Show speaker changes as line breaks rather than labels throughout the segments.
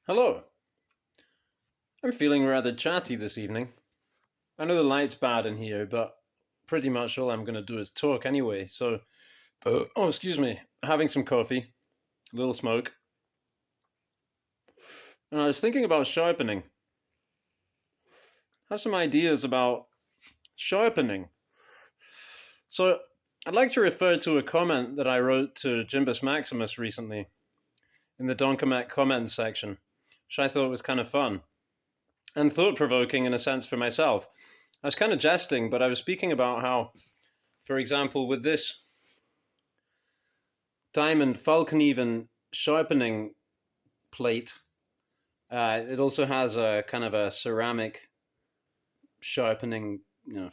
Hello. I'm feeling rather chatty this evening. I know the light's bad in here, but pretty much all I'm going to do is talk anyway. Oh, excuse me, having some coffee, a little smoke. And I was thinking about sharpening. I have some ideas about sharpening. So I'd like to refer to a comment that I wrote to Jimbus Maximus recently in the Donkamek comments section, which I thought was kind of fun and thought-provoking in a sense for myself. I was kind of jesting, but I was speaking about how, for example, with this diamond Falconeven sharpening plate, it also has a kind of a ceramic sharpening,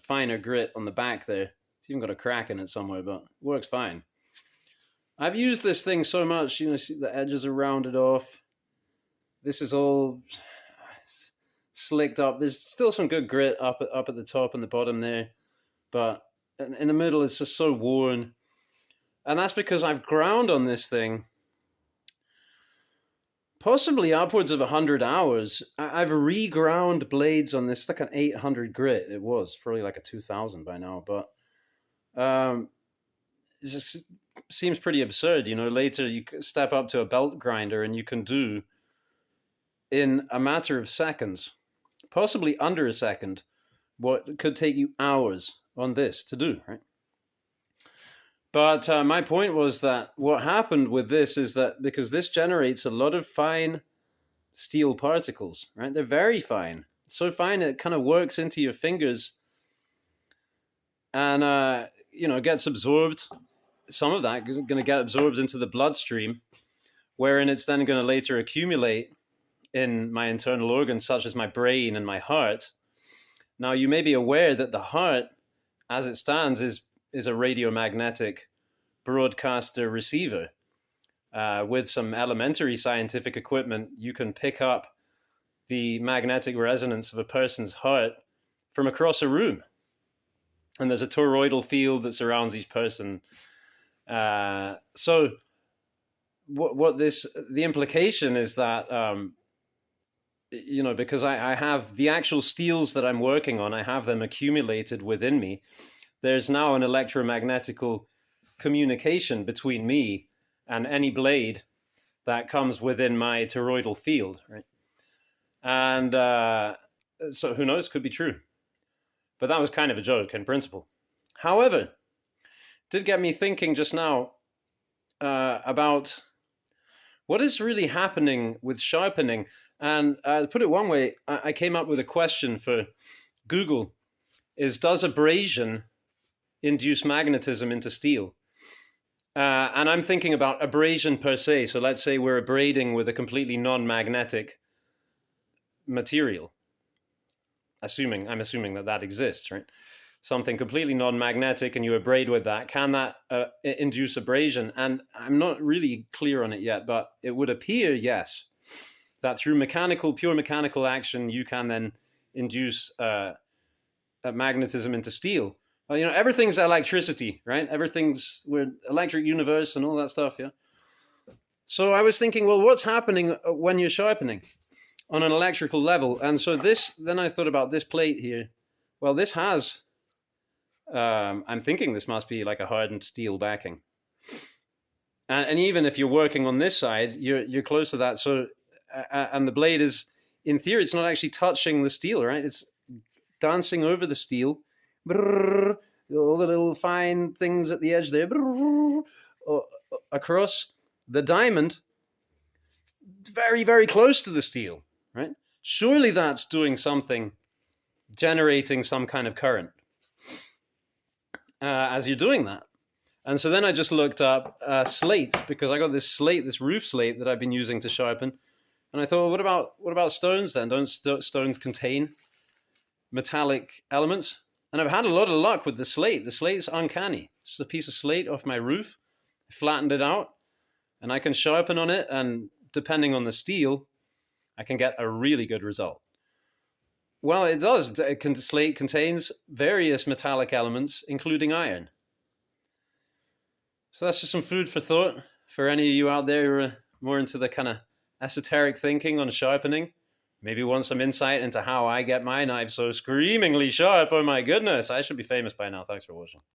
finer grit on the back there. It's even got a crack in it somewhere, but it works fine. I've used this thing so much, see the edges are rounded off. This is all slicked up. There's still some good grit up at the top and the bottom there, but in the middle it's just so worn. And that's because I've ground on this thing possibly upwards of 100 hours. I've reground blades on this. It's like an 800 grit. It was probably like a 2000 by now, but it just seems pretty absurd. Later you step up to a belt grinder and you can do in a matter of seconds, possibly under a second, what could take you hours on this to do, right? But my point was that what happened with this is that because this generates a lot of fine steel particles, right? They're very fine. So fine it kind of works into your fingers and, it gets absorbed. Some of that is going to get absorbed into the bloodstream, wherein it's then going to later accumulate in my internal organs, such as my brain and my heart. Now, you may be aware that the heart, as it stands, is a radiomagnetic broadcaster receiver. With some elementary scientific equipment, you can pick up the magnetic resonance of a person's heart from across a room. And there's a toroidal field that surrounds each person. So the implication is that, because I have the actual steels that I'm working on, I have them accumulated within me. There's now an electromagnetical communication between me and any blade that comes within my toroidal field, right? And so who knows, could be true. But that was kind of a joke in principle. However, it did get me thinking just now about what is really happening with sharpening. And to put it one way, I came up with a question for Google, does abrasion induce magnetism into steel? And I'm thinking about abrasion per se. So let's say we're abrading with a completely non-magnetic material. I'm assuming that exists, right? Something completely non-magnetic, and you abrade with that. Can that induce abrasion? And I'm not really clear on it yet, but it would appear, yes, that through pure mechanical action, you can then induce magnetism into steel. Everything's electricity, right? We're electric universe and all that stuff, yeah? So I was thinking, well, what's happening when you're sharpening on an electrical level? And so then I thought about this plate here. Well, this has, I'm thinking this must be like a hardened steel backing. And even if you're working on this side, you're close to that. So, and the blade is, in theory, it's not actually touching the steel, right? It's dancing over the steel. Brrr, all the little fine things at the edge there. Brrr, across the diamond, very, very close to the steel, right? Surely that's doing something, generating some kind of current as you're doing that. And so then I just looked up slate, because I got this roof slate that I've been using to sharpen. And I thought, well, what about stones then? Don't stones contain metallic elements? And I've had a lot of luck with the slate. The slate's uncanny. It's just a piece of slate off my roof. I flattened it out, and I can sharpen on it, and depending on the steel, I can get a really good result. Well, it does. Slate contains various metallic elements, including iron. So that's just some food for thought for any of you out there who are more into the kind of esoteric thinking on sharpening. Maybe want some insight into how I get my knife so screamingly sharp. Oh my goodness, I should be famous by now. Thanks for watching.